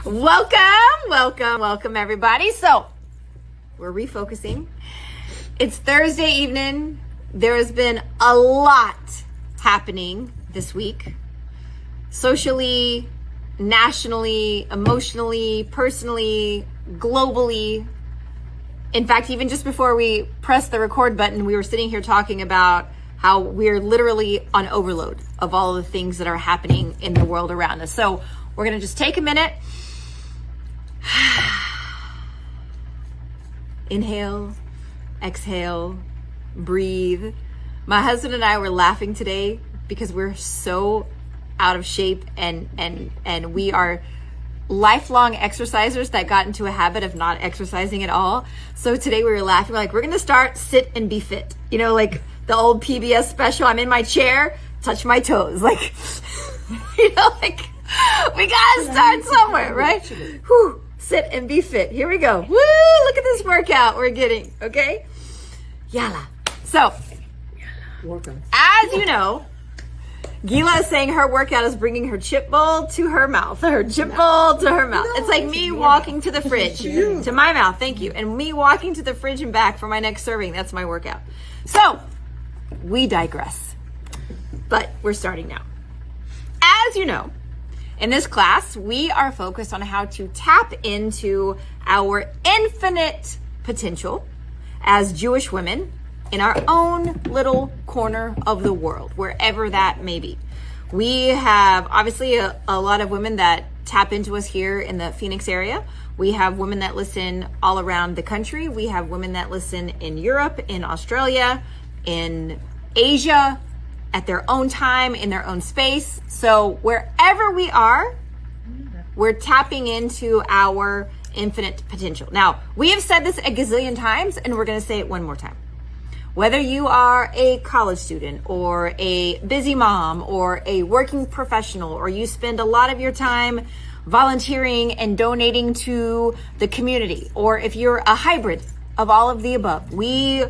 Welcome everybody. So we're refocusing. It's Thursday evening. There has been a lot happening this week. Socially, nationally, emotionally, personally, globally. In fact, even just before we pressed the record button, we were sitting here talking about how we're literally on overload of all of the things that are happening in the world around us. So we're going to just take a minute. Inhale, exhale, breathe. My husband and I were laughing today because we're so out of shape and we are lifelong exercisers that got into a habit of not exercising at all. So today we were laughing, like, we're going to start sit and be fit. You know, like the old PBS special, I'm in my chair, touch my toes. Like, you know, like we got to start somewhere, right? Whew. Sit and be fit. Here we go. Woo! Look at this workout we're getting. Okay? Yalla. So, as you know, Gila is saying her workout is bringing her chip bowl to her mouth. Her chip bowl to her mouth. It's like me walking to the fridge, to my mouth. Thank you. And me walking to the fridge and back for my next serving. That's my workout. So, we digress. But we're starting now. As you know, in this class, we are focused on how to tap into our infinite potential as Jewish women in our own little corner of the world, wherever that may be. We have obviously a lot of women that tap into us here in the Phoenix area. We have women that listen all around the country. We have women that listen in Europe, in Australia, in Asia, at their own time, in their own space. So wherever we are, we're tapping into our infinite potential. Now, we have said this a gazillion times, and we're going to say it one more time. Whether you are a college student or a busy mom or a working professional, or you spend a lot of your time volunteering and donating to the community, or if you're a hybrid of all of the above, we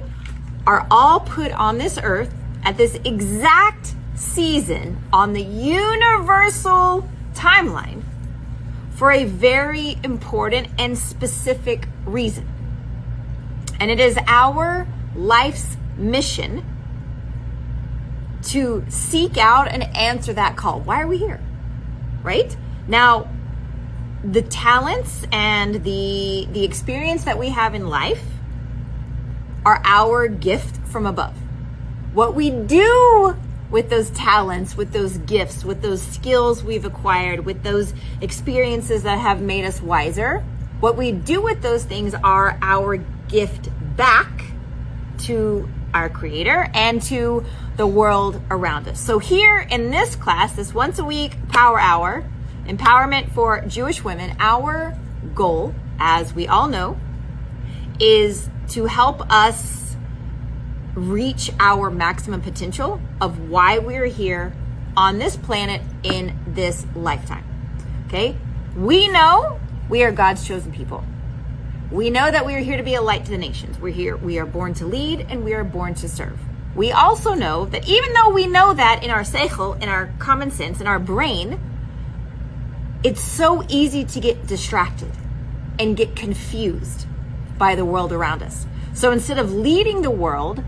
are all put on this earth at this exact season on the universal timeline for a very important and specific reason. And it is our life's mission to seek out and answer that call. Why are we here? Right? Now, the talents and the experience that we have in life are our gift from above. What we do with those talents, with those gifts, with those skills we've acquired, with those experiences that have made us wiser, what we do with those things are our gift back to our Creator and to the world around us. So here in this class, this once a week power hour, empowerment for Jewish women, our goal, as we all know, is to help us reach our maximum potential of why we're here on this planet in this lifetime. Okay? We know we are God's chosen people. We know that we are here to be a light to the nations. We are born to lead, and we are born to serve. We also know that even though we know that in our seichel, in our common sense, in our brain, it's so easy to get distracted and get confused by the world around us. So instead of leading the world,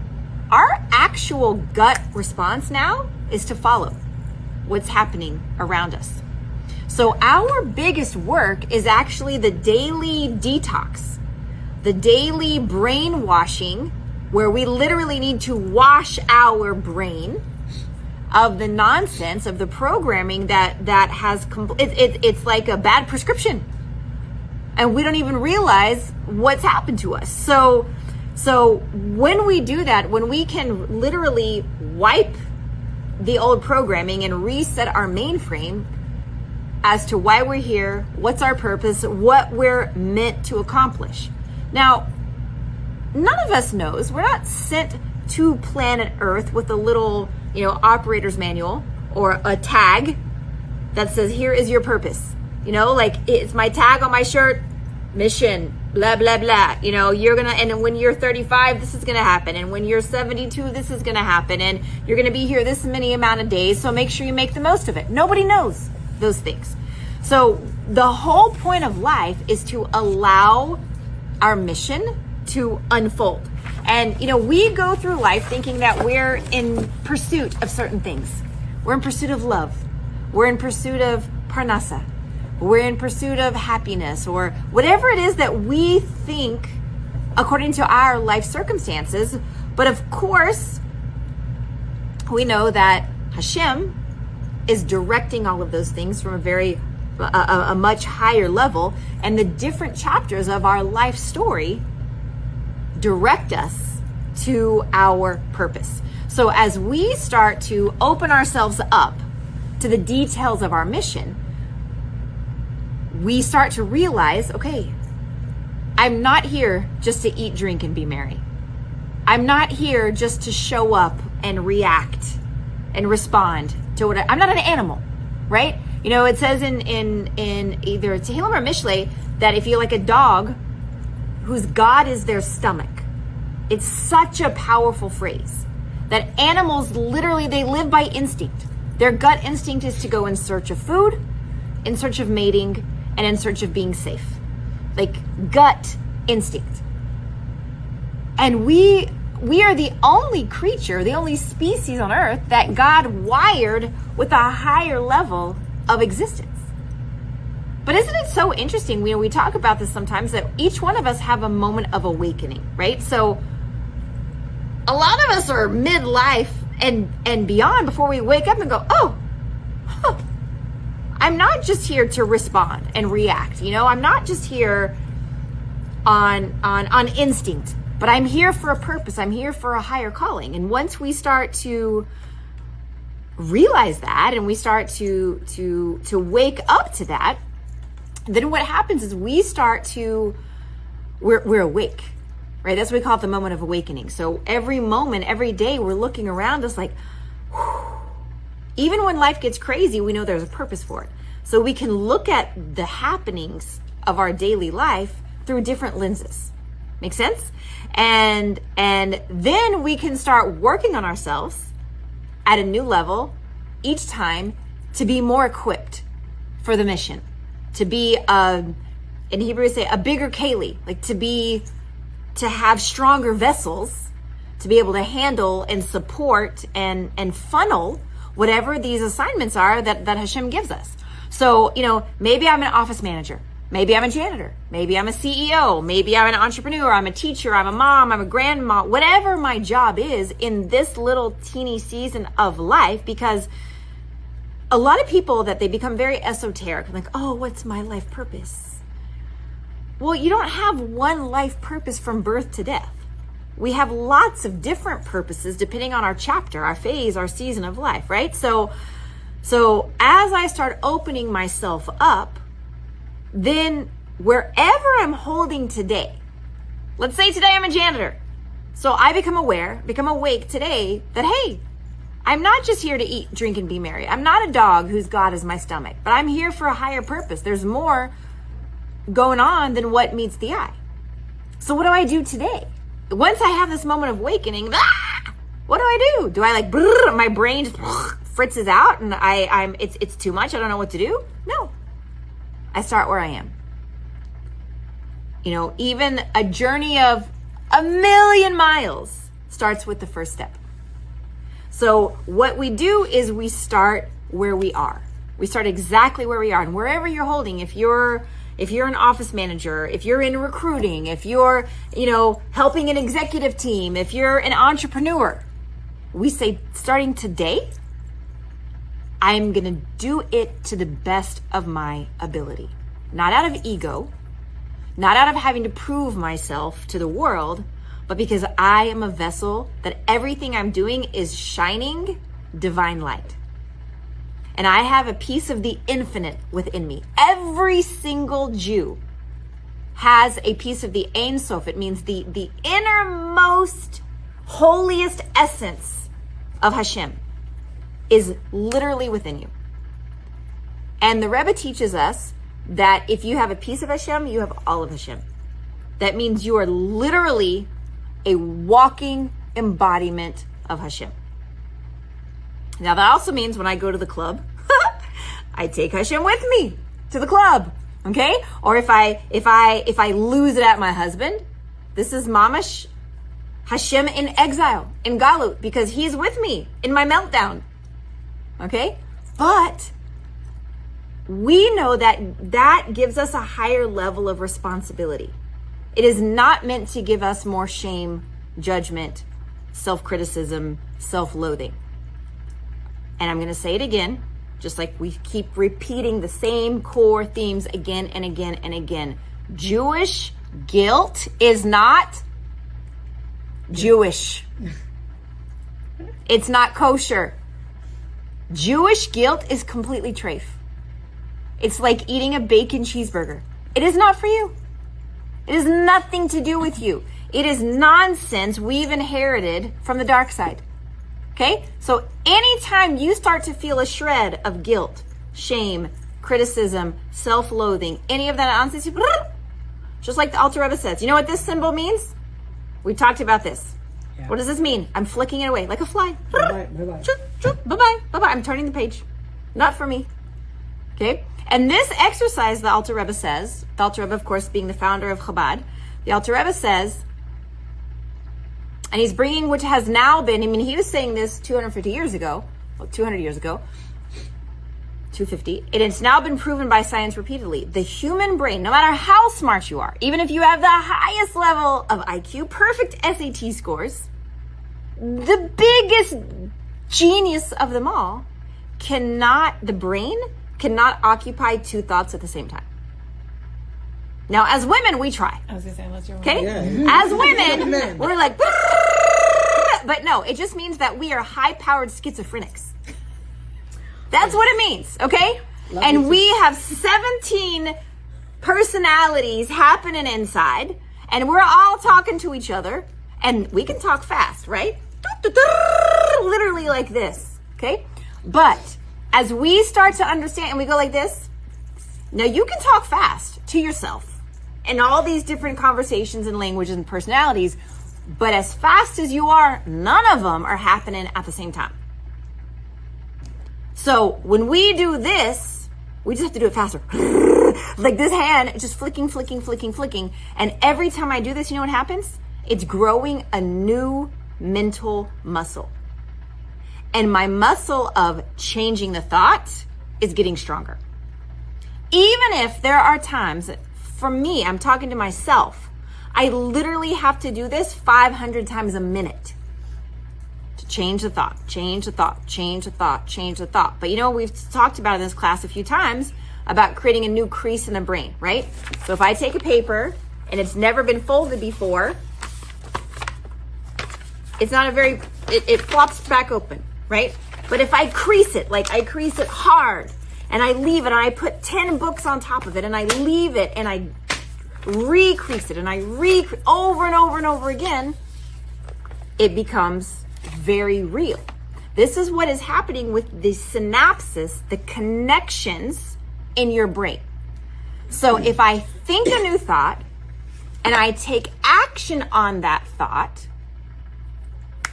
our actual gut response now is to follow what's happening around us. So our biggest work is actually the daily detox, the daily brainwashing, where we literally need to wash our brain of the nonsense, of the programming that has, it's like a bad prescription. And we don't even realize what's happened to us. So when we do that, when we can literally wipe the old programming and reset our mainframe as to why we're here, what's our purpose, what we're meant to accomplish. Now, none of us knows. We're not sent to planet Earth with a little, operator's manual or a tag that says, here is your purpose. Like it's my tag on my shirt, mission, blah, blah, blah. And when you're 35, this is going to happen. And when you're 72, this is going to happen. And you're going to be here this many amount of days. So make sure you make the most of it. Nobody knows those things. So the whole point of life is to allow our mission to unfold. And, we go through life thinking that we're in pursuit of certain things. We're in pursuit of love. We're in pursuit of parnasa. We're in pursuit of happiness, or whatever it is that we think according to our life circumstances. But of course, we know that Hashem is directing all of those things from a much higher level, and the different chapters of our life story direct us to our purpose. So as we start to open ourselves up to the details of our mission, we start to realize, okay, I'm not here just to eat, drink, and be merry. I'm not here just to show up and react and respond to what I'm not an animal, right? It says in either Tehillim or Mishlei that if you're like a dog whose God is their stomach, it's such a powerful phrase that animals literally, they live by instinct. Their gut instinct is to go in search of food, in search of mating, and in search of being safe. Like gut instinct. And we are the only creature, the only species on earth that God wired with a higher level of existence. But isn't it so interesting? We talk about this sometimes, that each one of us have a moment of awakening, right? So a lot of us are midlife and beyond before we wake up and go, I'm not just here to respond and react. I'm not just here on instinct, but I'm here for a purpose. I'm here for a higher calling. And once we start to realize that, and we start to wake up to that, then what happens is we're awake, right? That's what we call it, the moment of awakening. So every moment, every day, we're looking around us like, even when life gets crazy, we know there's a purpose for it. So we can look at the happenings of our daily life through different lenses. Make sense? And then we can start working on ourselves at a new level each time to be more equipped for the mission, to be in Hebrew we say a bigger keli, like to have stronger vessels to be able to handle and support and funnel whatever these assignments are that Hashem gives us. So, maybe I'm an office manager. Maybe I'm a janitor. Maybe I'm a CEO. Maybe I'm an entrepreneur. I'm a teacher. I'm a mom. I'm a grandma. Whatever my job is in this little teeny season of life, because a lot of people that they become very esoteric, like, oh, what's my life purpose? Well, you don't have one life purpose from birth to death. We have lots of different purposes depending on our chapter, our phase, our season of life, right? So as I start opening myself up, then wherever I'm holding today, let's say today I'm a janitor. So I become awake today that, hey, I'm not just here to eat, drink, and be merry. I'm not a dog whose God is my stomach, but I'm here for a higher purpose. There's more going on than what meets the eye. So what do I do today? Once I have this moment of awakening, what do? Do I my brain just fritzes out and it's too much, I don't know what to do? No. I start where I am. Even a journey of 1,000,000 miles starts with the first step. So what we do is we start where we are. We start exactly where we are. And wherever you're holding, if you're an office manager, if you're in recruiting, if you're, helping an executive team, if you're an entrepreneur, we say, starting today, I'm going to do it to the best of my ability. Not out of ego, not out of having to prove myself to the world, but because I am a vessel that everything I'm doing is shining divine light. And I have a piece of the infinite within me. Every single Jew has a piece of the Einsoph. It means the innermost, holiest essence of Hashem is literally within you. And the Rebbe teaches us that if you have a piece of Hashem, you have all of Hashem. That means you are literally a walking embodiment of Hashem. Now that also means when I go to the club, I take Hashem with me to the club, okay? Or if I lose it at my husband, this is mamash Hashem in exile, in galut, because he's with me in my meltdown, okay? But we know that gives us a higher level of responsibility. It is not meant to give us more shame, judgment, self-criticism, self-loathing. And I'm going to say it again, just like we keep repeating the same core themes again and again and again. Jewish guilt is not Jewish. It's not kosher. Jewish guilt is completely treif. It's like eating a bacon cheeseburger. It is not for you. It has nothing to do with you. It is nonsense we've inherited from the dark side. Okay? So anytime you start to feel a shred of guilt, shame, criticism, self-loathing, any of that nonsense, just like the Alter Rebbe says, you know what this symbol means? We talked about this. Yeah. What does this mean? I'm flicking it away like a fly. Bye-bye. Bye-bye. Bye-bye. Bye-bye. I'm turning the page. Not for me. Okay? And this exercise, the Alter Rebbe says, the Alter Rebbe, of course, being the founder of Chabad, the Alter Rebbe says, and he's bringing, which has now been, I mean, he was saying this 250 years ago, well, 200 years ago, 250, and it's now been proven by science repeatedly. The human brain, no matter how smart you are, even if you have the highest level of IQ, perfect SAT scores, the biggest genius of them all, the brain cannot occupy two thoughts at the same time. Now, as women, we try. I was going to say, unless you're okay? Yeah. As women, we're like, but no, it just means that we are high-powered schizophrenics. That's what it means, okay? And we have 17 personalities happening inside, and we're all talking to each other, and we can talk fast, right? Literally like this, okay? But as we start to understand, and we go like this, now you can talk fast to yourself in all these different conversations and languages and personalities, but as fast as you are, none of them are happening at the same time. So when we do this, we just have to do it faster. Like this hand, just flicking. And every time I do this, you know what happens? It's growing a new mental muscle. And my muscle of changing the thought is getting stronger. Even if there are times, for me, I'm talking to myself, I literally have to do this 500 times a minute to change the thought. But you know, we've talked about in this class a few times about creating a new crease in the brain, right? So if I take a paper and it's never been folded before, it's not it flops back open, right? But if I crease it, like I crease it hard, and I leave it, and I put 10 books on top of it, and I leave it, and I recrease it, and I over and over and over again, it becomes very real. This is what is happening with the synapses, the connections in your brain. So if I think a new thought, and I take action on that thought,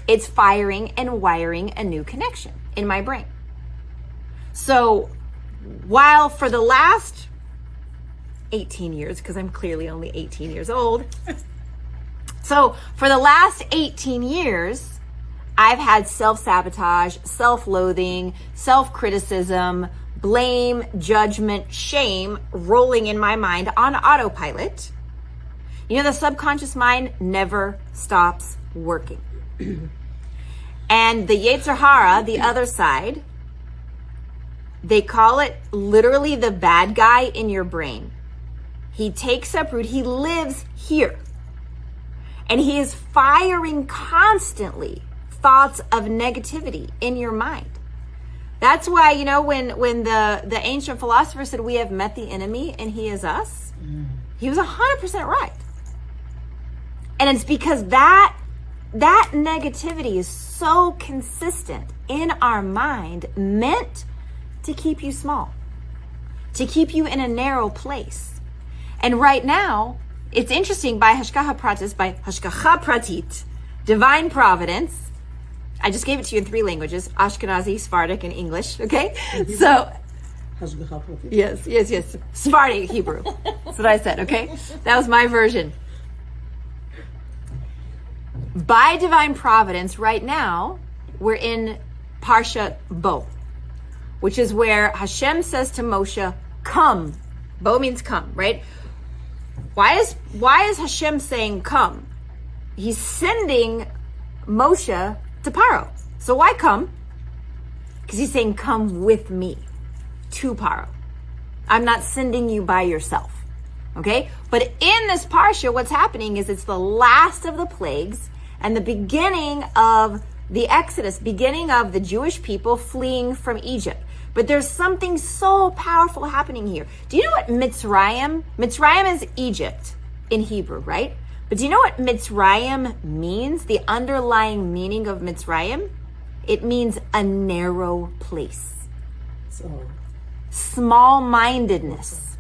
it's firing and wiring a new connection in my brain. So while for the last 18 years, because I'm clearly only 18 years old, so for the last 18 years, I've had self-sabotage, self-loathing, self-criticism, blame, judgment, shame rolling in my mind on autopilot. You know, the subconscious mind never stops working. And the Yetzer Hara, the other side, they call it literally the bad guy in your brain. He takes up root. He lives here. And he is firing constantly thoughts of negativity in your mind. That's why, you know, when the ancient philosopher said we have met the enemy and he is us, he was 100% right. And it's because that negativity is so consistent in our mind, meant to keep you small, to keep you in a narrow place. And right now, it's interesting, by Hashgacha Pratit, divine providence. I just gave it to you in 3 languages, Ashkenazi, Sephardic, and English, okay? So, השגחה פרטית. Yes. Sephardic Hebrew. That's what I said, okay? That was my version. By divine providence, right now, we're in Parsha Bo, which is where Hashem says to Moshe, come. Bo means come, right? Why is Hashem saying come? He's sending Moshe to Paro. So why come? Because he's saying, come with me to Paro. I'm not sending you by yourself. Okay? But in this Parsha, what's happening is it's the last of the plagues and the beginning of the Exodus, beginning of the Jewish people fleeing from Egypt. But there's something so powerful happening here. Do you know what Mitzrayim? Mitzrayim is Egypt in Hebrew, right? But do you know what Mitzrayim means? The underlying meaning of Mitzrayim? It means a narrow place. So, Small-mindedness.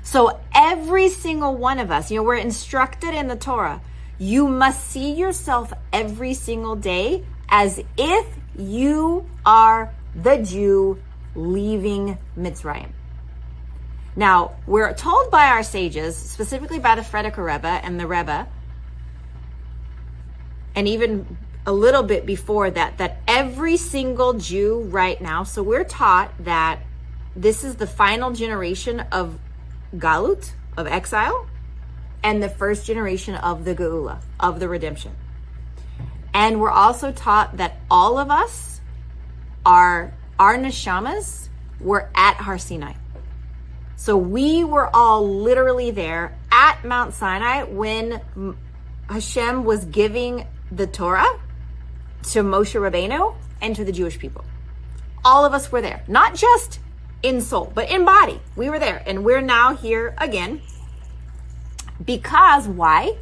So every single one of us, we're instructed in the Torah, you must see yourself every single day as if you are the Jew leaving Mitzrayim. Now, we're told by our sages, specifically by the Frierdiker Rebbe and the Rebbe, and even a little bit before that, that every single Jew right now, so we're taught that this is the final generation of Galut, of exile, and the first generation of the Geula, of the redemption. And we're also taught that all of us our neshamas were at Har Sinai. So we were all literally there at Mount Sinai when Hashem was giving the Torah to Moshe Rabbeinu and to the Jewish people. All of us were there, not just in soul, but in body. We were there, and we're now here again. Because why?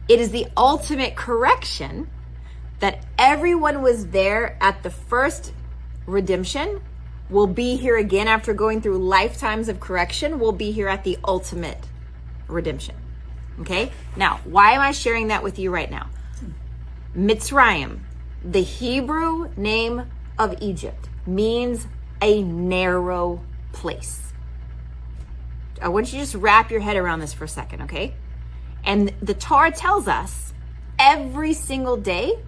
It is the ultimate correction that everyone was there at the first redemption, will be here again after going through lifetimes of correction, will be here at the ultimate redemption. Okay? Now, why am I sharing that with you right now? Mitzrayim, the Hebrew name of Egypt, means a narrow place. I want you to just wrap your head around this for a second, okay? And the Torah tells us every single day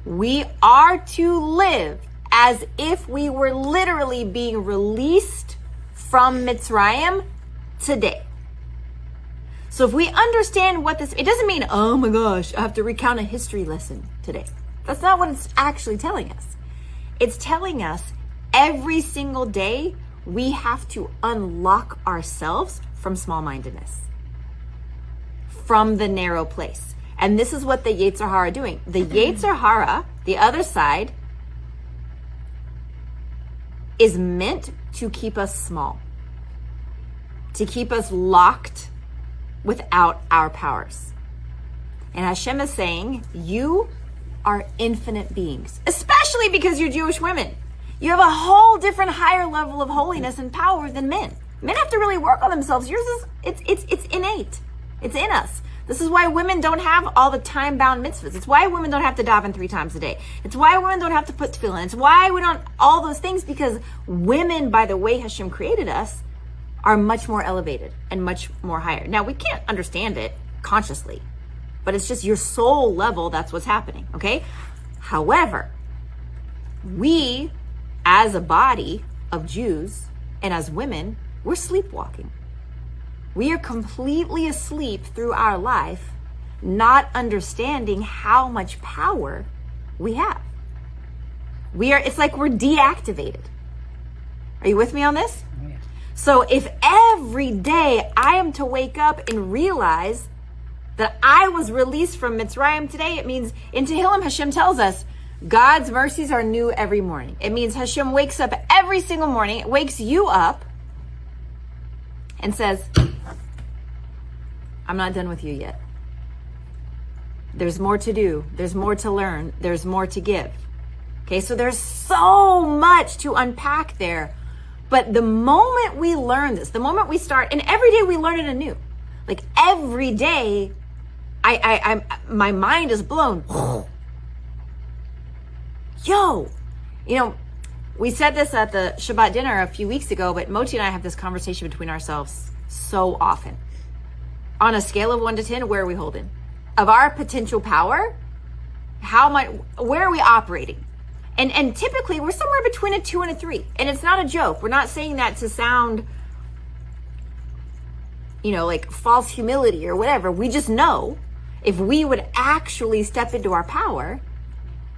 we are to live as if we were literally being released from Mitzrayim today. So if we understand what this, it doesn't mean, oh my gosh, I have to recount a history lesson today. That's not what it's actually telling us. It's telling us every single day we have to unlock ourselves from small-mindedness, from the narrow place. And this is what the Yetzer Hara are doing. The Yetzer Hara, the other side, is meant to keep us small, to keep us locked without our powers. And Hashem is saying, you are infinite beings, especially because you're Jewish women. You have a whole different higher level of holiness and power than men. Men have to really work on themselves. Yours is, it's innate. It's in us. This is why women don't have all the time-bound mitzvahs. It's why women don't have to daven 3 times a day. It's why women don't have to put tefillin. It's why we don't, all those things, because women, by the way Hashem created us, are much more elevated and much more higher. Now, we can't understand it consciously, but it's just your soul level, that's what's happening, okay? However, we, as a body of Jews and as women, we're sleepwalking. We are completely asleep through our life, not understanding how much power we have. It's like we're deactivated. Are you with me on this? Yeah. So if every day I am to wake up and realize that I was released from Mitzrayim today, it means in Tehillim Hashem tells us God's mercies are new every morning. It means Hashem wakes up every single morning, wakes you up and says, I'm not done with you yet. There's more to do. There's more to learn. There's more to give. Okay, so there's so much to unpack there. But the moment we learn this, the moment we start, and every day we learn it anew. Like every day, my mind is blown. Yo, we said this at the Shabbat dinner a few weeks ago, but Moti and I have this conversation between ourselves so often. On a scale of 1 to 10, where are we holding? Of our potential power, where are we operating? And typically we're somewhere between a 2 and a 3. And it's not a joke. We're not saying that to sound, like false humility or whatever. We just know if we would actually step into our power,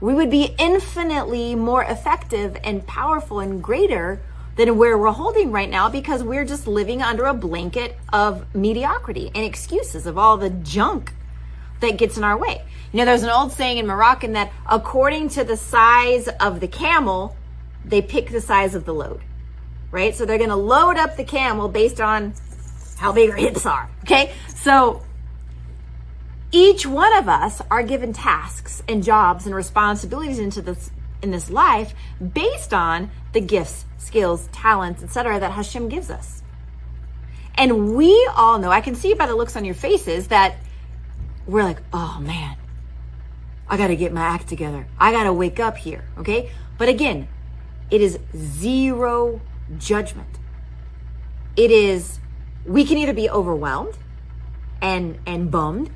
we would be infinitely more effective and powerful and greater than where we're holding right now, because we're just living under a blanket of mediocrity and excuses of all the junk that gets in our way. There's an old saying in Moroccan that according to the size of the camel, they pick the size of the load, right? So they're going to load up the camel based on how big her hips are, okay? So each one of us are given tasks and jobs and responsibilities in this life based on the gifts, skills, talents, etc. that Hashem gives us. And we all know, I can see by the looks on your faces that we're like, oh man, I got to get my act together. I got to wake up here, okay? But again, it is zero judgment. It is, we can either be overwhelmed and bummed,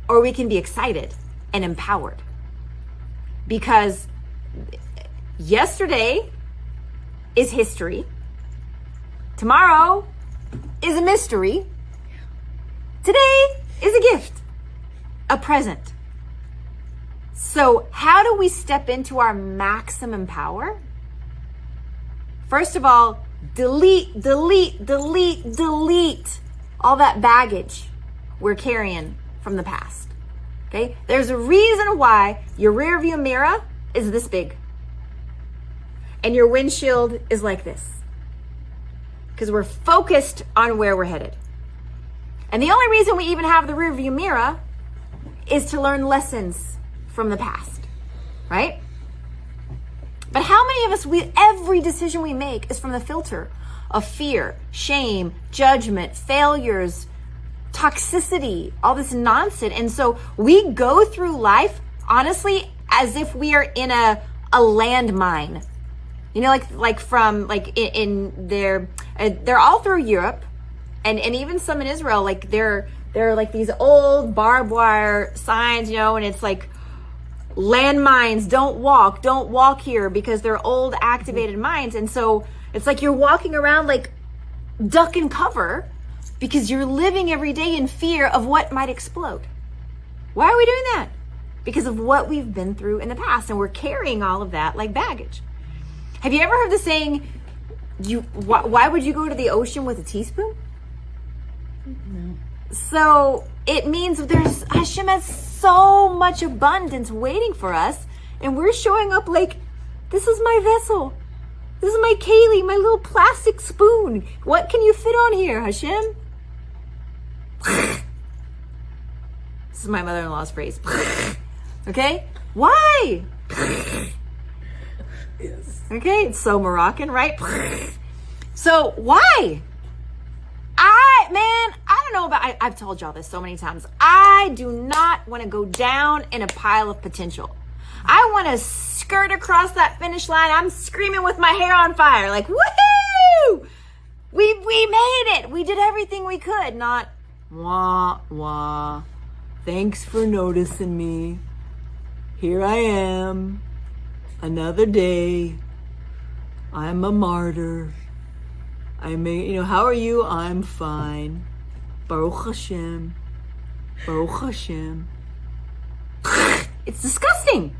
or we can be excited and empowered. Because yesterday is history. Tomorrow is a mystery. Today is a gift, a present. So how do we step into our maximum power? First of all, delete all that baggage we're carrying from the past. Okay? There's a reason why your rear view mirror is this big and your windshield is like this. Because we're focused on where we're headed. And the only reason we even have the rear view mirror is to learn lessons from the past, right? But how many of us, every decision we make is from the filter of fear, shame, judgment, failures, toxicity, all this nonsense. And so we go through life, honestly, as if we are in a landmine. They're all through Europe and even some in Israel, like they're like these old barbed wire signs, and it's like landmines, don't walk here, because they're old activated mines. And so it's like you're walking around like duck and cover, because you're living every day in fear of what might explode. Why are we doing that? Because of what we've been through in the past, and we're carrying all of that like baggage. Have you ever heard the saying, why would you go to the ocean with a teaspoon? No. So it means Hashem has so much abundance waiting for us, and we're showing up like, this is my vessel. This is my keli, my little plastic spoon. What can you fit on here, Hashem? This is my mother-in-law's phrase. Okay? Why? Yes. Okay, it's so Moroccan, right? So why? I don't know about, I've told y'all this so many times. I do not want to go down in a pile of potential. I want to skirt across that finish line. I'm screaming with my hair on fire, like, woohoo! We made it. We did everything we could. Not, wah, wah. Thanks for noticing me. Here I am. Another day. I'm a martyr. How are you? I'm fine. Baruch Hashem. Baruch Hashem. It's disgusting.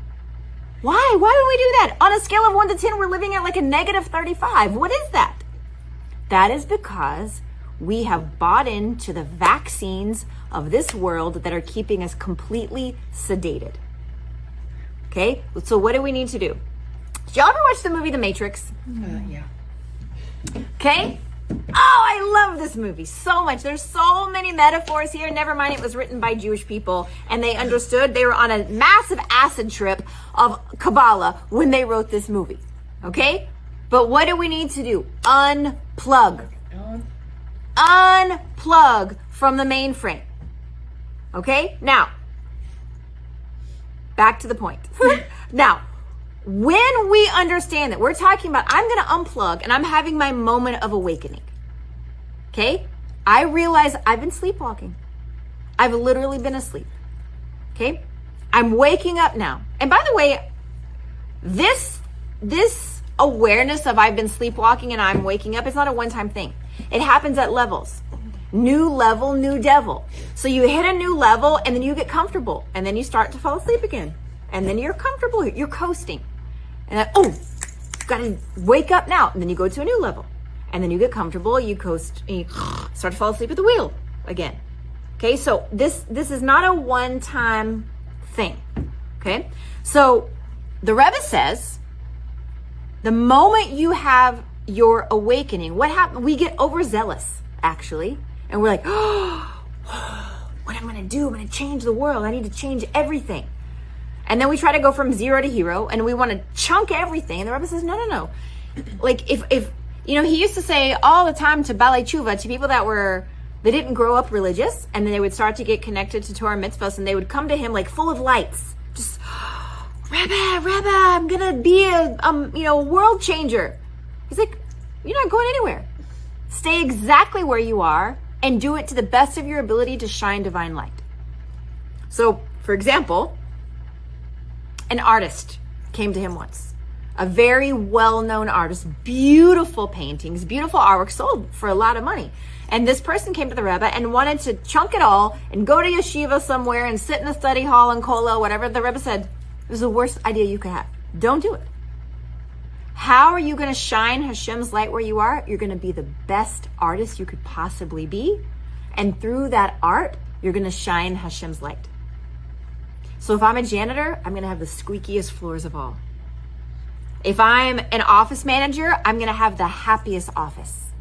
Why? Why would we do that? On a scale of 1 to 10, we're living at like a negative 35. What is that? That is because we have bought into the vaccines of this world that are keeping us completely sedated. Okay? So what do we need to do? Did y'all ever watch the movie The Matrix? Yeah. Okay? Oh, I love this movie so much. There's so many metaphors here. Never mind, it was written by Jewish people, and they understood. They were on a massive acid trip of Kabbalah when they wrote this movie. Okay? But what do we need to do? Unplug. Unplug from the mainframe. Okay? Now, back to the point. Now, when we understand that we're talking about, I'm going to unplug and I'm having my moment of awakening. Okay? I realize I've been sleepwalking. I've literally been asleep. Okay? I'm waking up now. And by the way, this awareness of I've been sleepwalking and I'm waking up, it's not a one-time thing. It happens at levels. New level, new devil. So you hit a new level and then you get comfortable and then you start to fall asleep again. And then you're comfortable, you're coasting. And then, oh, gotta wake up now. And then you go to a new level. And then you get comfortable, you coast, and you start to fall asleep at the wheel again. Okay, so this is not a one-time thing. Okay, so the Rebbe says, the moment you have your awakening, what happens? We get overzealous, actually. And we're like, oh, what am I going to do? I'm going to change the world. I need to change everything. And then we try to go from zero to hero and we want to chunk everything. And the Rebbe says, no. Like if he used to say all the time to Balei Tshuva, to people they didn't grow up religious, and then they would start to get connected to Torah mitzvahs, and they would come to him like full of lights. Just, Rebbe, I'm going to be a world changer. He's like, you're not going anywhere. Stay exactly where you are and do it to the best of your ability to shine divine light. So, for example, an artist came to him once. A very well-known artist, beautiful paintings, beautiful artwork, sold for a lot of money. And this person came to the Rebbe and wanted to chunk it all and go to yeshiva somewhere and sit in the study hall in Kollel, whatever. The Rebbe said, it was the worst idea you could have. Don't do it. How are you going to shine Hashem's light where you are? You're going to be the best artist you could possibly be. And through that art, you're going to shine Hashem's light. So if I'm a janitor, I'm going to have the squeakiest floors of all. If I'm an office manager, I'm going to have the happiest office.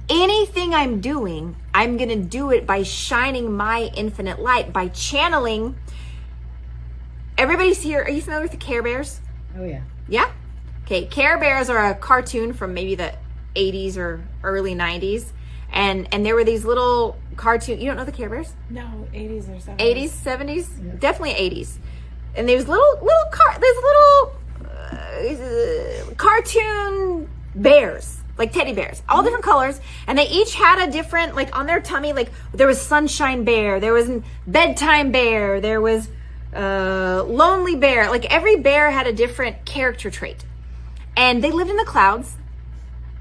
Anything I'm doing, I'm going to do it by shining my infinite light, by channeling. Everybody's here. Are you familiar with the Care Bears? Oh, yeah. Yeah? Okay, Care Bears are a cartoon from maybe the 80s or early 90s. And there were these little cartoon. You don't know the Care Bears? No, 80s or 70s. 80s, 70s? Yeah. Definitely 80s. And there's little cartoon bears, like teddy bears, all different colors, and they each had a different, like on their tummy, like there was Sunshine Bear, there was Bedtime Bear, there was Lonely Bear. Like every bear had a different character trait, and they lived in the clouds.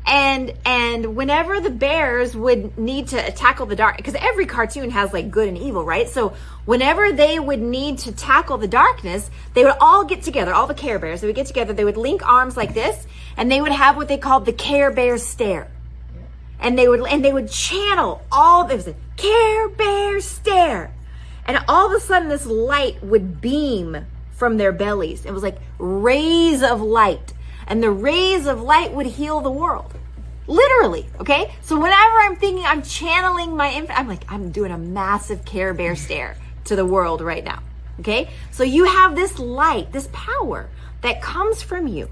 And whenever the bears would need to tackle the dark, because every cartoon has like good and evil, right? So whenever they would need to tackle the darkness, they would all get together, all the Care Bears, they would get together, they would link arms like this, and they would have what they called the Care Bear stare. And they would channel there was a Care Bear stare. And all of a sudden this light would beam from their bellies. It was like rays of light. And the rays of light would heal the world. Literally, okay? So whenever I'm thinking I'm channeling I'm doing a massive Care Bear stare to the world right now, okay? So you have this light, this power that comes from you.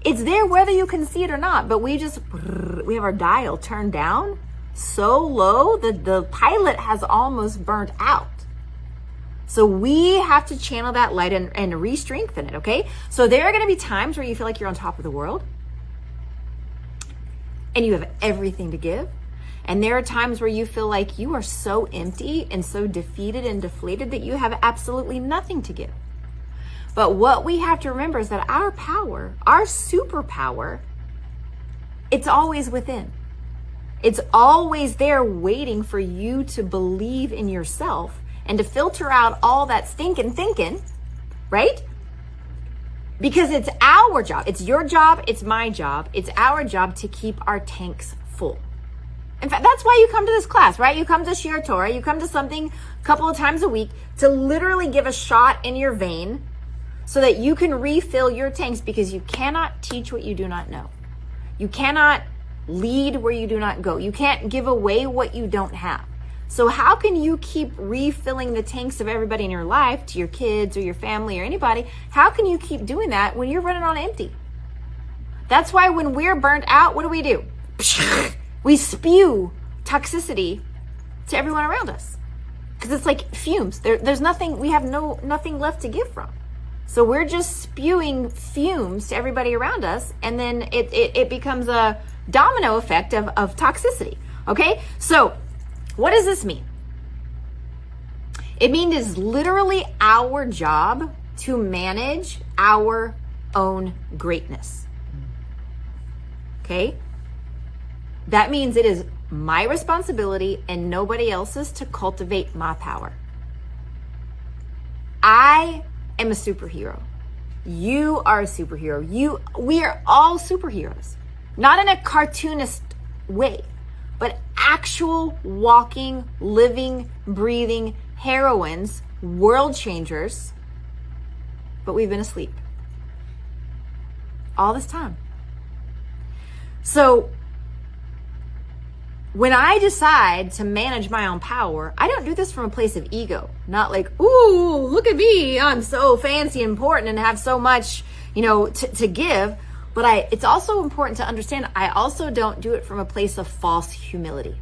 It's there whether you can see it or not, but we have our dial turned down so low that the pilot has almost burnt out. So we have to channel that light and re-strengthen it, okay? So there are going to be times where you feel like you're on top of the world and you have everything to give. And there are times where you feel like you are so empty and so defeated and deflated that you have absolutely nothing to give. But what we have to remember is that our power, our superpower, it's always within. It's always there waiting for you to believe in yourself and to filter out all that stinking thinking, right? Because it's our job. It's your job. It's my job. It's our job to keep our tanks full. In fact, that's why you come to this class, right? You come to Shir Torah. You come to something a couple of times a week to literally give a shot in your vein so that you can refill your tanks, because you cannot teach what you do not know. You cannot lead where you do not go. You can't give away what you don't have. So how can you keep refilling the tanks of everybody in your life, to your kids or your family or anybody? How can you keep doing that when you're running on empty? That's why when we're burnt out, what do? We spew toxicity to everyone around us, because it's like fumes. There's nothing, we have nothing left to give from. So we're just spewing fumes to everybody around us, and then it becomes a domino effect of toxicity. Okay? So what does this mean? It means it's literally our job to manage our own greatness. Okay? That means it is my responsibility and nobody else's to cultivate my power. I am a superhero. You are a superhero. We are all superheroes. Not in a cartoonist way, but actual walking, living, breathing heroines, world changers, but we've been asleep all this time. So when I decide to manage my own power, I don't do this from a place of ego. Not like, ooh, look at me, I'm so fancy and important and have so much, to give. But it's also important to understand, I also don't do it from a place of false humility.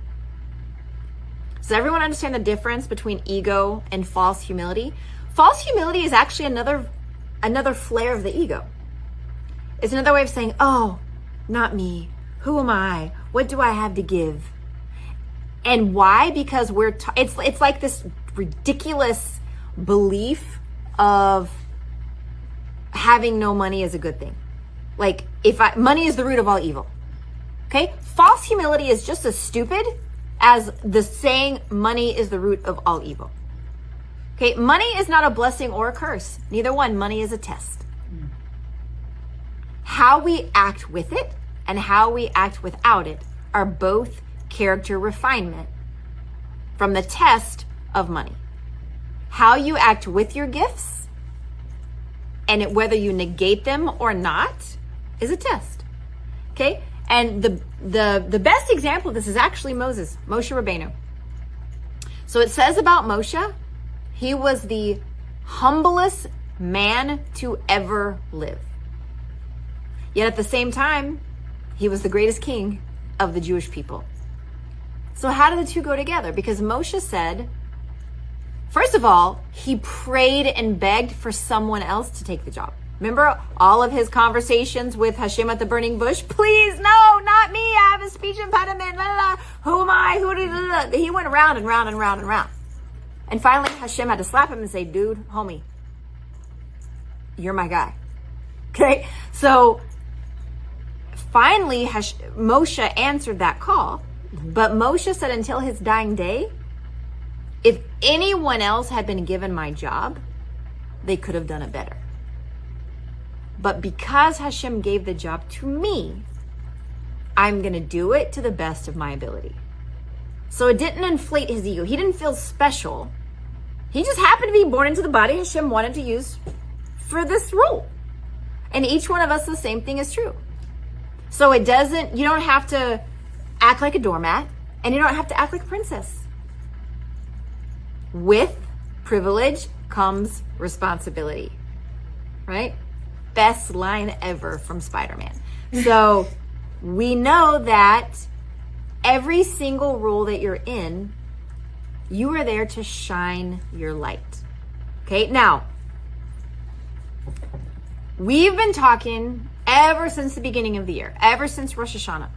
Does everyone understand the difference between ego and false humility? False humility is actually another flare of the ego. It's another way of saying, oh, not me. Who am I? What do I have to give? And why? Because it's like this ridiculous belief of having no money is a good thing. Like money is the root of all evil. Okay? False humility is just as stupid as the saying money is the root of all evil. Okay? Money is not a blessing or a curse. Neither one. Money is a test. How we act with it and how we act without it are both character refinement from the test of money. How you act with your gifts and whether you negate them or not is a test. Okay? And the best example of this is actually Moshe Rabbeinu. So it says about Moshe, he was the humblest man to ever live. Yet at the same time, he was the greatest king of the Jewish people. So how do the two go together? Because Moshe said, first of all, he prayed and begged for someone else to take the job. Remember all of his conversations with Hashem at the burning bush? Please, no, not me. I have a speech impediment. Blah, blah, blah. Who am I? He went round and round and round and round. And finally, Hashem had to slap him and say, dude, homie, you're my guy. Okay? So finally, Moshe answered that call. But Moshe said until his dying day, if anyone else had been given my job, they could have done it better. But because Hashem gave the job to me, I'm going to do it to the best of my ability. So it didn't inflate his ego. He didn't feel special. He just happened to be born into the body Hashem wanted to use for this role. And each one of us, the same thing is true. So you don't have to act like a doormat, and you don't have to act like a princess. With privilege comes responsibility, right? Best line ever from Spider-Man. So we know that every single role that you're in, you are there to shine your light. Okay, now, we've been talking ever since the beginning of the year, ever since Rosh Hashanah.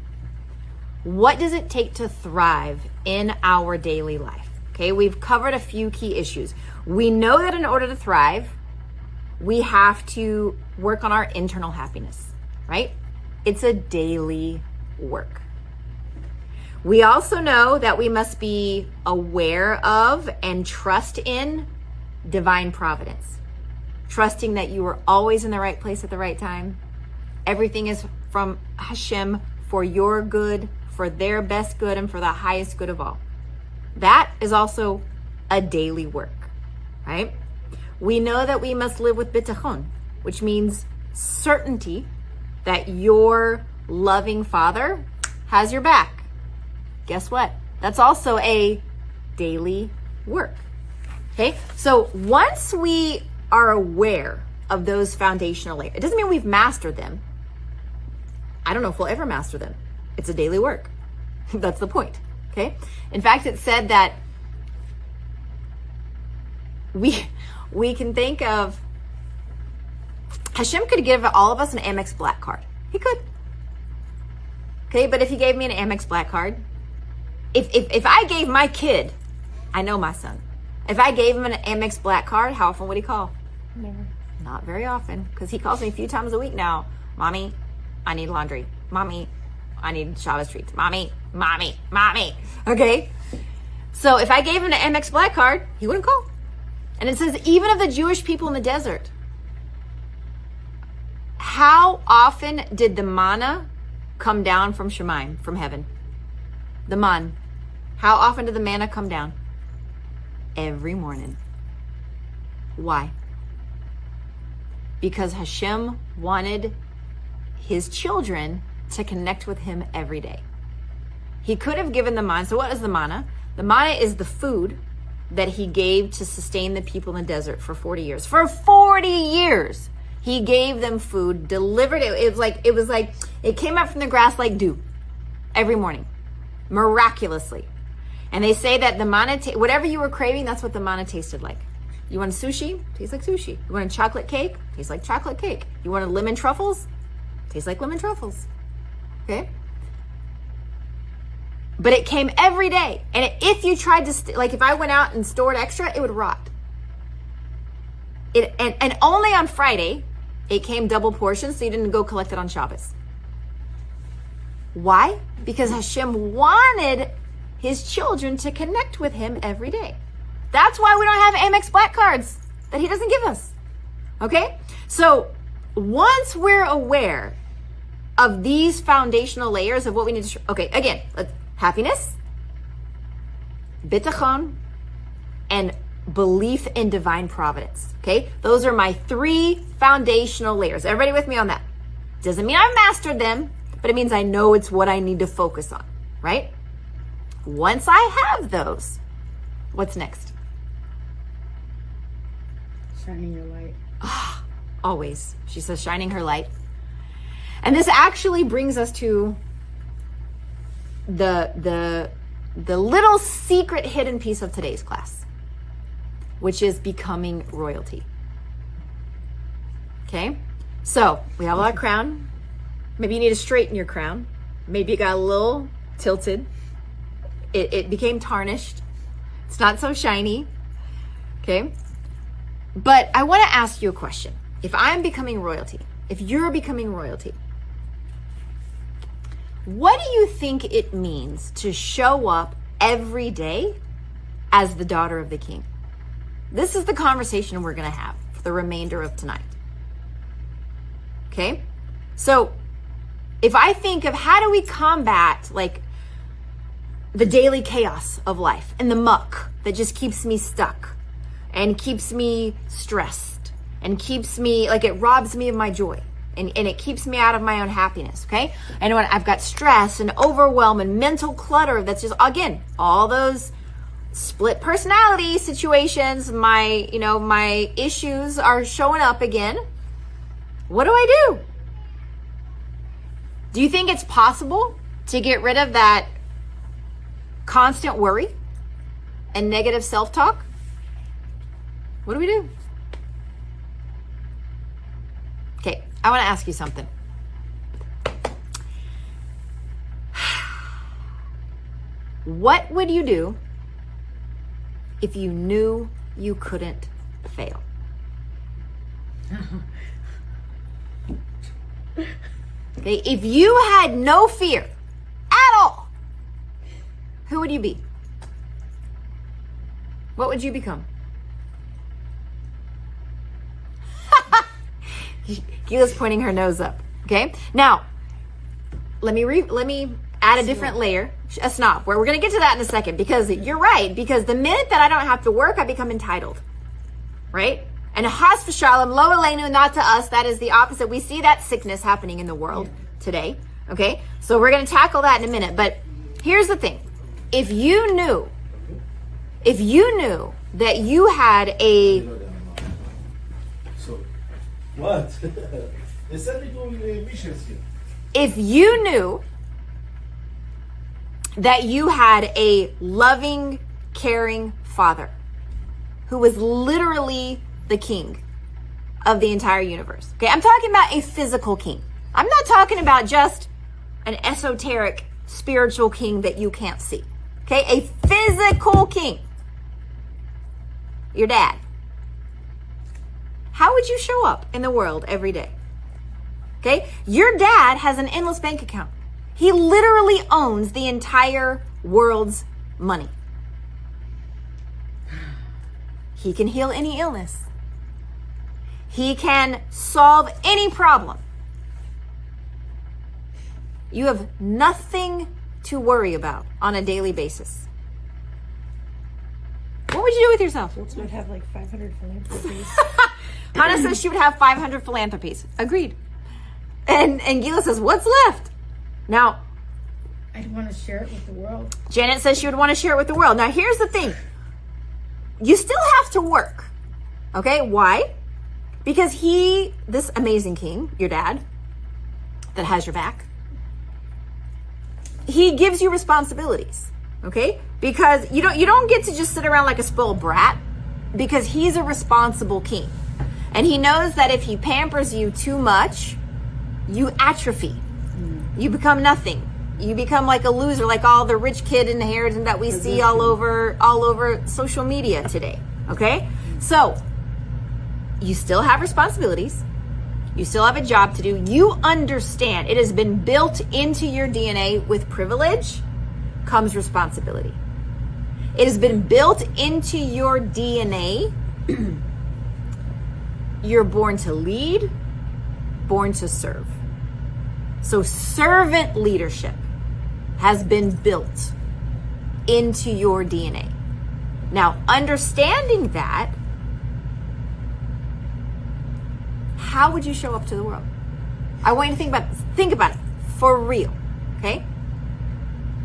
What does it take to thrive in our daily life? Okay, we've covered a few key issues. We know that in order to thrive, we have to work on our internal happiness, right? It's a daily work. We also know that we must be aware of and trust in divine providence. Trusting that you are always in the right place at the right time. Everything is from Hashem for your good, for their best good, and for the highest good of all. That is also a daily work, right? We know that we must live with bitachon, which means certainty that your loving Father has your back. Guess what? That's also a daily work. Okay? So once we are aware of those foundational layers, it doesn't mean we've mastered them. I don't know if we'll ever master them. It's a daily work. That's the point. Okay? In fact, it said that we can think of Hashem could give all of us an Amex Black card. He could. Okay, but if he gave me an Amex Black card, if I gave my kid, I know my son, if I gave him an Amex Black card, how often would he call? Never. Not very often, because he calls me a few times a week now. Mommy, I need laundry. Mommy, I need Shabbos treats. Mommy. Okay? So if I gave him an Amex Black card, he wouldn't call. And it says, even of the Jewish people in the desert, how often did the manna come down from Shemaim, from heaven? The man. How often did the manna come down? Every morning. Why? Because Hashem wanted his children to connect with him every day. He could have given the manna. So what is the manna? The manna is the food that he gave to sustain the people in the desert for 40 years. For 40 years, he gave them food, delivered it. It was like it came out from the grass like dew every morning, miraculously. And they say that the manna, whatever you were craving, that's what the manna tasted like. You want sushi? Tastes like sushi. You want a chocolate cake? Tastes like chocolate cake. You want a lemon truffles? Tastes like lemon truffles. Okay? But it came every day. And if you tried to, like if I went out and stored extra, it would rot. And only on Friday, it came double portions, so you didn't go collect it on Shabbos. Why? Because Hashem wanted his children to connect with him every day. That's why we don't have Amex Black cards that he doesn't give us. Okay? So once we're aware of these foundational layers of what we need to, okay, again, happiness, bitachon, and belief in divine providence. Okay? Those are my 3 foundational layers. Everybody with me on that? Doesn't mean I've mastered them, but it means I know it's what I need to focus on, right? Once I have those, what's next? Shining your light. Always. She says shining her light. And this actually brings us to the little secret hidden piece of today's class, which is becoming royalty. Okay? So we have our crown. Maybe you need to straighten your crown. Maybe it got a little tilted. It became tarnished. It's not so shiny. Okay? But I want to ask you a question. If I'm becoming royalty, if you're becoming royalty, what do you think it means to show up every day as the daughter of the king? This is the conversation we're going to have for the remainder of tonight. Okay? So if I think of how do we combat like the daily chaos of life and the muck that just keeps me stuck and keeps me stressed and keeps me, like it robs me of my joy and it keeps me out of my own happiness, okay? And when I've got stress and overwhelm and mental clutter, that's just, again, all those split personality situations, my issues are showing up again. What do I do? Do you think it's possible to get rid of that constant worry and negative self-talk? What do we do? Okay, I want to ask you something. What would you do if you knew you couldn't fail? Okay, if you had no fear at all, who would you be? What would you become? Gila's pointing her nose up. Okay, now let me add a different layer. A snob. Where we're gonna get to that in a second, because you're right. Because the minute that I don't have to work, I become entitled, right? And has v'shalom, lo aleinu, not to us. That is the opposite. We see that sickness happening in the world today. Okay, so we're gonna tackle that in a minute. But here's the thing: if you knew that you had a What? They sent me to missions here. If you knew that you had a loving, caring father who was literally the king, of the entire universe. Okay, I'm talking about a physical king. I'm not talking about just an esoteric spiritual king that you can't see. Okay, a physical king. Your dad. How would you show up in the world every day? Okay, your dad has an endless bank account. He literally owns the entire world's money. He can heal any illness. He can solve any problem. You have nothing to worry about on a daily basis. What would you do with yourself? I would have like 500 philanthropies. Hannah says she would have 500 philanthropies. Agreed. And Gila says, what's left? Now, I'd want to share it with the world. Janet says she would want to share it with the world. Now, here's the thing. You still have to work. Okay, why? Because this amazing king, your dad, that has your back, he gives you responsibilities, okay? Because you don't get to just sit around like a spoiled brat, because he's a responsible king. And he knows that if he pampers you too much, you atrophy. You become nothing. You become like a loser, like all the rich kid inheritance that we see all over social media today, okay? So, you still have responsibilities. You still have a job to do. You understand it has been built into your DNA. With privilege comes responsibility. It has been built into your DNA. You're born to lead, born to serve. So servant leadership has been built into your DNA. Now, understanding that, how would you show up to the world? I want you to think about it for real, okay?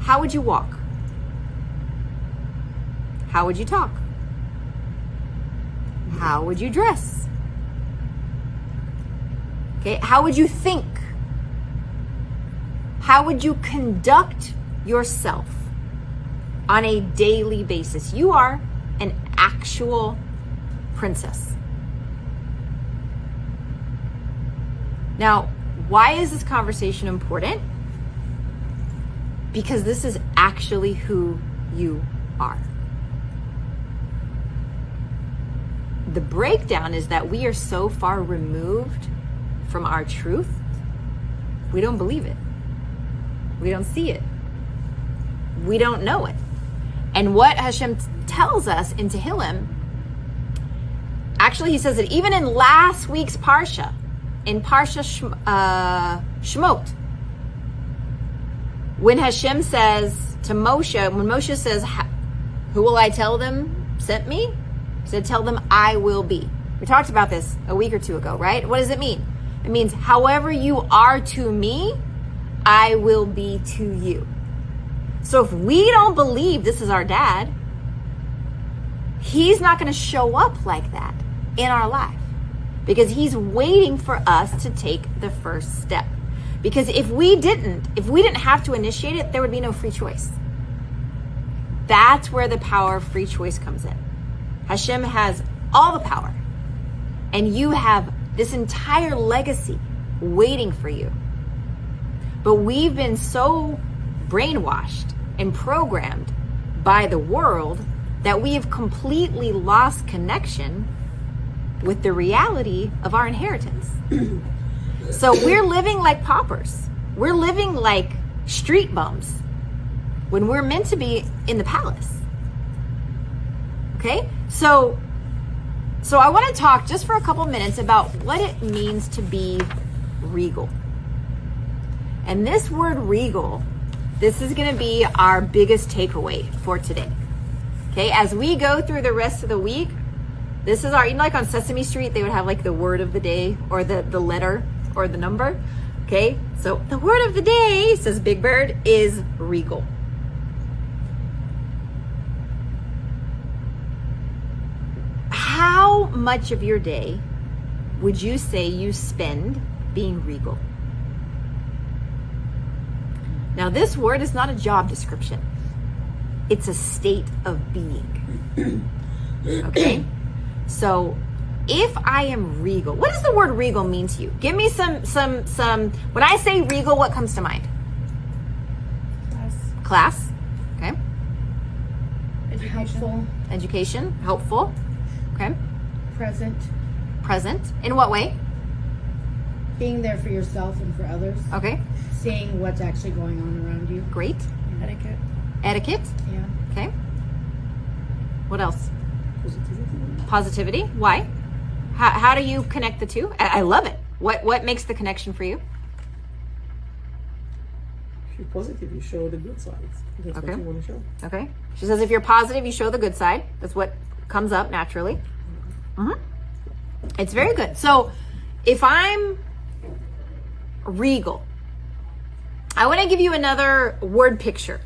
How would you walk? How would you talk? How would you dress? Okay, how would you think? How would you conduct yourself on a daily basis? You are an actual princess. Now, why is this conversation important? Because this is actually who you are. The breakdown is that we are so far removed from our truth, we don't believe it. We don't see it. We don't know it. And what Hashem tells us in Tehillim, actually he says it even in last week's Parsha, in Parsha Shemot, when Hashem says to Moshe, when Moshe says, who will I tell them sent me? He said, tell them I will be. We talked about this a week or two ago, right? What does it mean? It means however you are to me, I will be to you. So if we don't believe this is our dad, he's not going to show up like that in our life, because he's waiting for us to take the first step. Because if we didn't have to initiate it, there would be no free choice. That's where the power of free choice comes in. Hashem has all the power, and you have this entire legacy waiting for you. But we've been so brainwashed and programmed by the world that we have completely lost connection with the reality of our inheritance. So we're living like paupers. We're living like street bums when we're meant to be in the palace. Okay? So I want to talk just for a couple minutes about what it means to be regal. And this word regal, this is going to be our biggest takeaway for today. Okay, as we go through the rest of the week, this is our, you know, like on Sesame Street, they would have like the word of the day or the letter or the number. Okay, so the word of the day, says Big Bird, is regal. How much of your day would you say you spend being regal? Now, this word is not a job description. It's a state of being. Okay? So if I am regal, what does the word regal mean to you? Give me some, when I say regal, what comes to mind? Class. Okay. Helpful. Education. Helpful. Okay. Present. Present. In what way? Being there for yourself and for others. Okay. Seeing what's actually going on around you. Great. Etiquette. Etiquette. Yeah. Okay. What else? Positivity. Positivity. Why? How do you connect the two? I love it. What makes the connection for you? If you're positive, you show the good sides. That's Okay. what you want to show. Okay. She says if you're positive, you show the good side. That's what comes up naturally. It's very good. So if I'm regal, I want to give you another word picture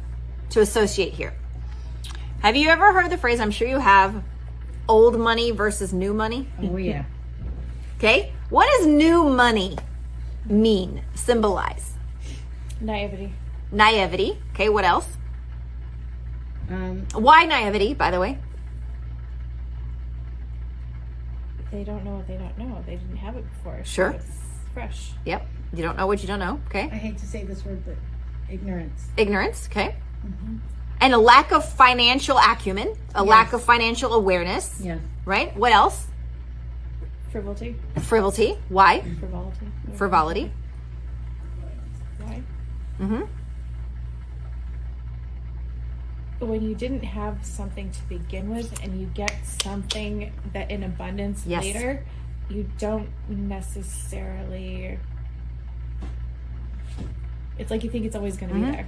to associate here. Have you ever heard the phrase, I'm sure you have, old money versus new money? Oh, yeah. Okay. What does new money mean, symbolize? Naivety. Naivety. Okay. What else? Why naivety, by the way? They don't know what they don't know. They didn't have it before. so Sure. It's fresh. Yep. You don't know what you don't know. Okay. I hate to say this word, but ignorance. Ignorance. Okay. And a lack of financial acumen, a lack of financial awareness. Yeah. Right. What else? Frivolity. Frivolity. Why? Frivolity. Frivolity. Why? Mm-hmm. When you didn't have something to begin with and you get something that in abundance Yes. later, you don't necessarily, it's like you think it's always going to be there.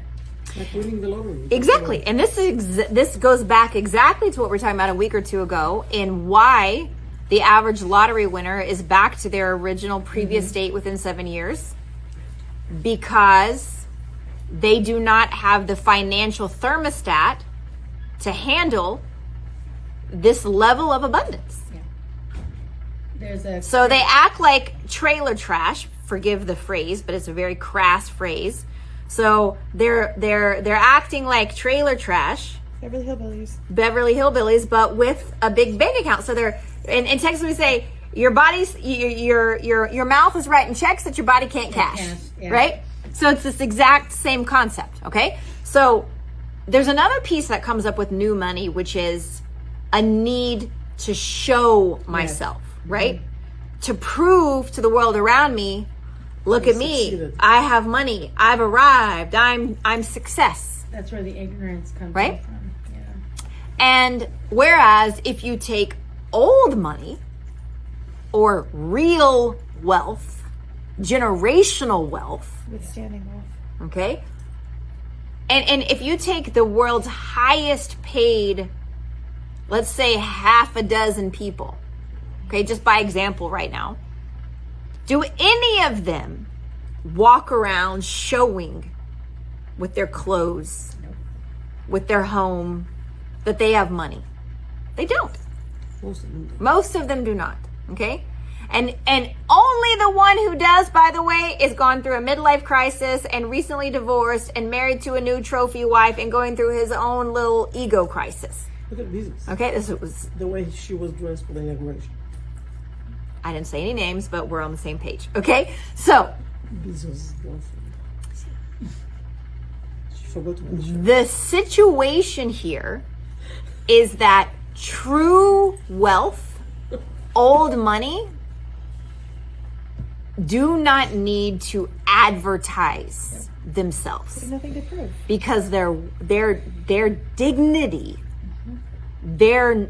Like winning the lottery. Exactly. And this goes back exactly to what we were talking about a week or two ago in why the average lottery winner is back to their original previous state within 7 years. Because they do not have the financial thermostat to handle this level of abundance. There's a So they act like trailer trash, forgive the phrase, but it's a very crass phrase. So they're acting like trailer trash, Beverly Hillbillies, but with a big bank account. So they're in Texas we say your body's your mouth is writing checks that your body can't cash. Yeah. Right? So it's this exact same concept, okay? So there's another piece that comes up with new money, which is a need to show myself, right? To prove to the world around me, look at me, succeeded. I have money, I've arrived, I'm success. That's where the ignorance comes Right? from. Yeah. And whereas if you take old money or real wealth, generational wealth, Withstanding wealth. okay? And if you take the world's highest paid, let's say half a dozen people, okay, just by example right now, do any of them walk around showing with their clothes, with their home, that they have money? They don't. Most of them do not, okay? And only the one who does, by the way, is gone through a midlife crisis and recently divorced and married to a new trophy wife and going through his own little ego crisis. Look at Bezos. Okay, this was, The way she was dressed for the inauguration. I didn't say any names, but we're on the same page. Okay, so Bezos' girlfriend. She forgot to mention. the situation here is that true wealth, old money, do not need to advertise themselves There's nothing to prove. because their dignity, their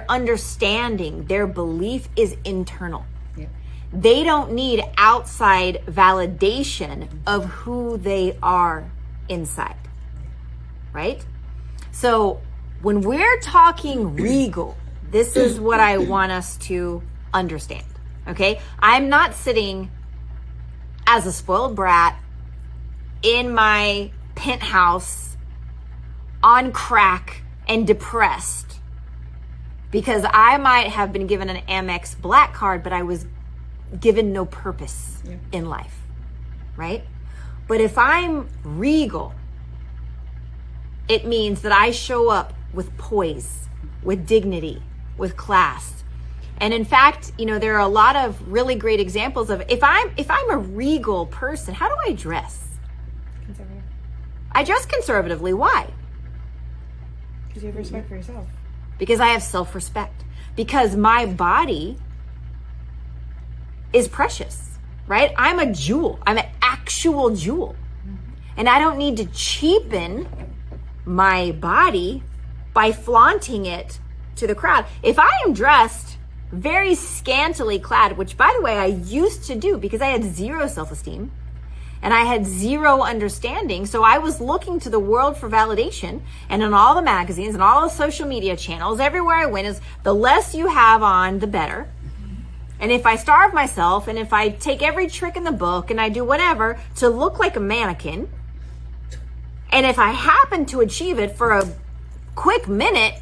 understanding, their belief is internal. Yeah. They don't need outside validation of who they are inside. Right? So when we're talking regal, this is what I want us to understand. Okay? I'm not sitting as a spoiled brat in my penthouse on crack and depressed because I might have been given an Amex Black card, but I was given no purpose in life. Right? But if I'm regal, it means that I show up with poise, with dignity, with class. And in fact, you know, there are a lot of really great examples of if I'm a regal person, how do I dress? Conservative. I dress conservatively. Why? Because you have respect for yourself. Because I have self-respect. Because my body is precious, right? I'm a jewel. I'm an actual jewel. And I don't need to cheapen my body by flaunting it to the crowd. If I am dressed very scantily clad, which by the way, I used to do because I had zero self-esteem and I had zero understanding. So I was looking to the world for validation, and in all the magazines and all the social media channels, everywhere I went is the less you have on, the better. And if I starve myself and if I take every trick in the book and I do whatever to look like a mannequin, and if I happen to achieve it for a quick minute,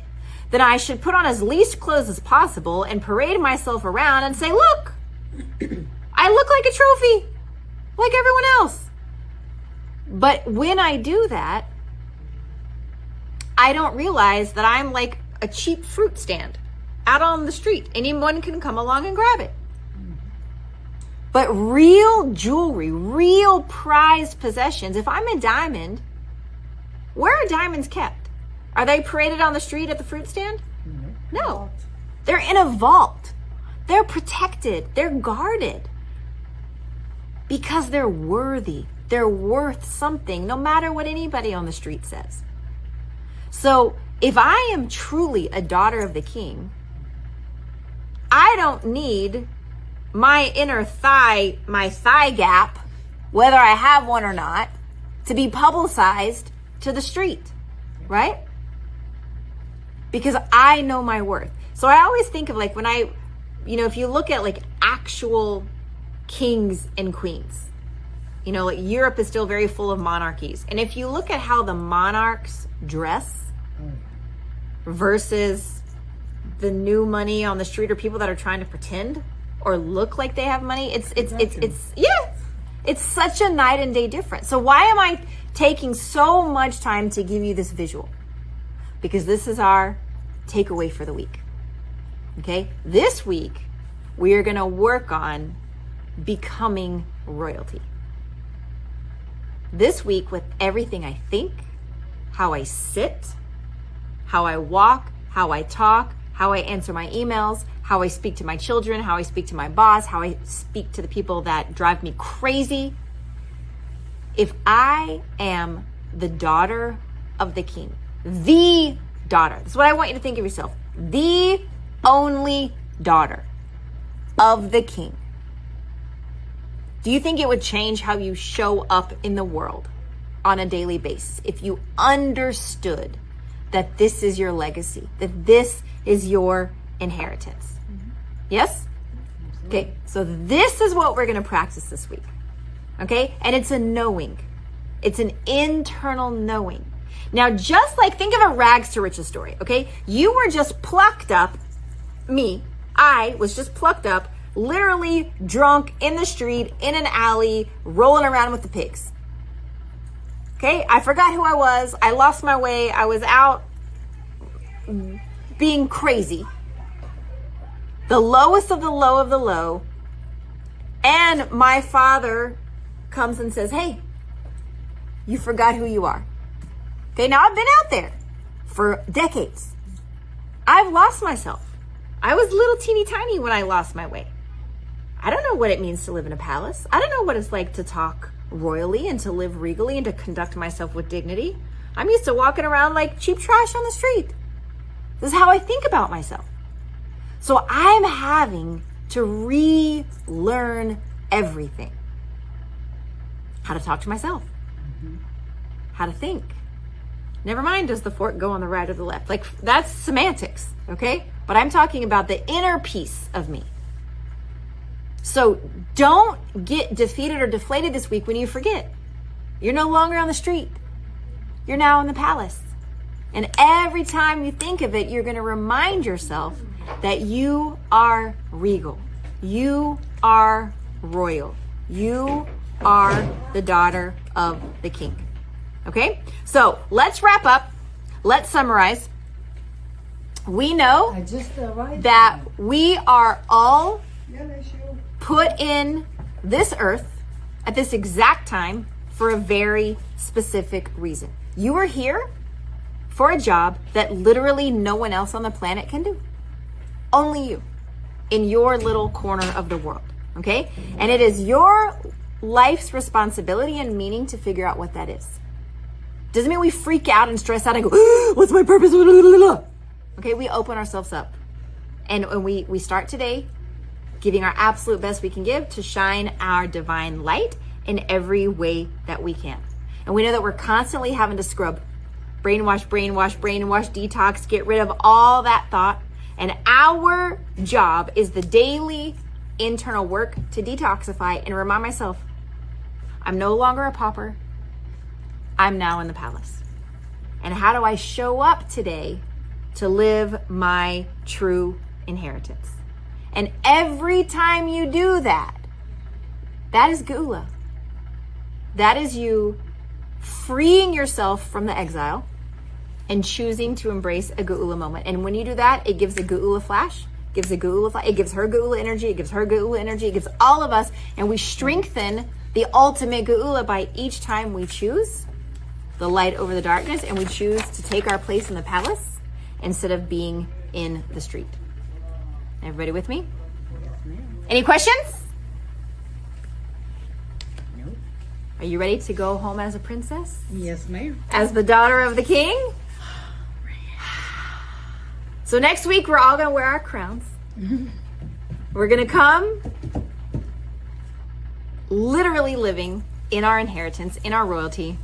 then I should put on as least clothes as possible and parade myself around and say, look, I look like a trophy, like everyone else. But when I do that, I don't realize that I'm like a cheap fruit stand out on the street. Anyone can come along and grab it. But real jewelry, real prized possessions, if I'm a diamond, where are diamonds kept? Are they paraded on the street at the fruit stand? No. They're in a vault. They're protected. They're guarded. Because they're worthy. They're worth something, no matter what anybody on the street says. So if I am truly a daughter of the King, I don't need my inner thigh, my thigh gap, whether I have one or not, to be publicized to the street, right? Because I know my worth. So I always think of like when if you look at like actual kings and queens, like Europe is still very full of monarchies. And if you look at how the monarchs dress versus the new money on the street or people that are trying to pretend or look like they have money, it's such a night and day difference. So why am I taking so much time to give you this visual? Because this is our takeaway for the week. Okay? This week, we are going to work on becoming royalty. This week, with everything I think, how I sit, how I walk, how I talk, how I answer my emails, how I speak to my children, how I speak to my boss, how I speak to the people that drive me crazy. If I am the daughter of the King, the daughter, this is what I want you to think of yourself, the only daughter of the King, do you think it would change how you show up in the world on a daily basis if you understood that this is your legacy, that this is your inheritance? Mm-hmm. Yes? Okay, so this is what we're going to practice this week. Okay? And it's a knowing. It's an internal knowing. Now, just like, think of a rags to riches story, okay? You were just plucked up, I was just plucked up, literally drunk in the street, in an alley, rolling around with the pigs. Okay? I forgot who I was. I lost my way. I was out being crazy. The lowest of the low of the low. And my father comes and says, hey, you forgot who you are. Okay, now I've been out there for decades. I've lost myself. I was little teeny tiny when I lost my way. I don't know what it means to live in a palace. I don't know what it's like to talk royally and to live regally and to conduct myself with dignity. I'm used to walking around like cheap trash on the street. This is how I think about myself. So I'm having to relearn everything. How to talk to myself. How to think. Never mind, does the fork go on the right or the left? Like, that's semantics, okay? But I'm talking about the inner piece of me. So don't get defeated or deflated this week when you forget. You're no longer on the street. You're now in the palace. And every time you think of it, you're going to remind yourself that you are regal. You are royal. You are the daughter of the King. Okay? So let's wrap up. Let's summarize. We know I just arrived. that we are all put in this earth at this exact time for a very specific reason. You are here for a job that literally no one else on the planet can do. Only you, in your little corner of the world, okay? And it is your life's responsibility and meaning to figure out what that is. Doesn't mean we freak out and stress out and go, what's my purpose? Okay, we open ourselves up. And we start today giving our absolute best we can give to shine our divine light in every way that we can. And we know that we're constantly having to scrub, brainwash, detox, get rid of all that thought. And our job is the daily internal work to detoxify and remind myself, I'm no longer a pauper. I'm now in the palace. And how do I show up today to live my true inheritance? And every time you do that, that is geula. That is you freeing yourself from the exile and choosing to embrace a geula moment. And when you do that, it gives a geula flash, it gives her geula energy, it gives her geula energy, it gives all of us, and we strengthen the ultimate geula by each time we choose the light over the darkness, and we choose to take our place in the palace instead of being in the street. Everybody with me? Any questions? Nope. Are you ready to go home as a princess? Yes, ma'am. As the daughter of the king? So next week, we're all going to wear our crowns. We're going to come literally living in our inheritance, in our royalty.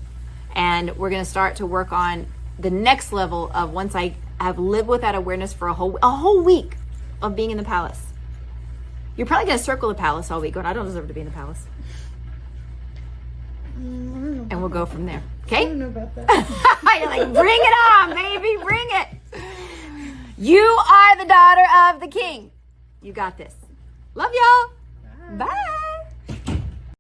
And we're going to start to work on the next level of once I have lived with that awareness for a whole week of being in the palace. You're probably going to circle the palace all week going, I don't deserve to be in the palace. And we'll go from there. Okay? I don't know about that. You're like, bring it on, baby, bring it. You are the daughter of the king. You got this. Love y'all.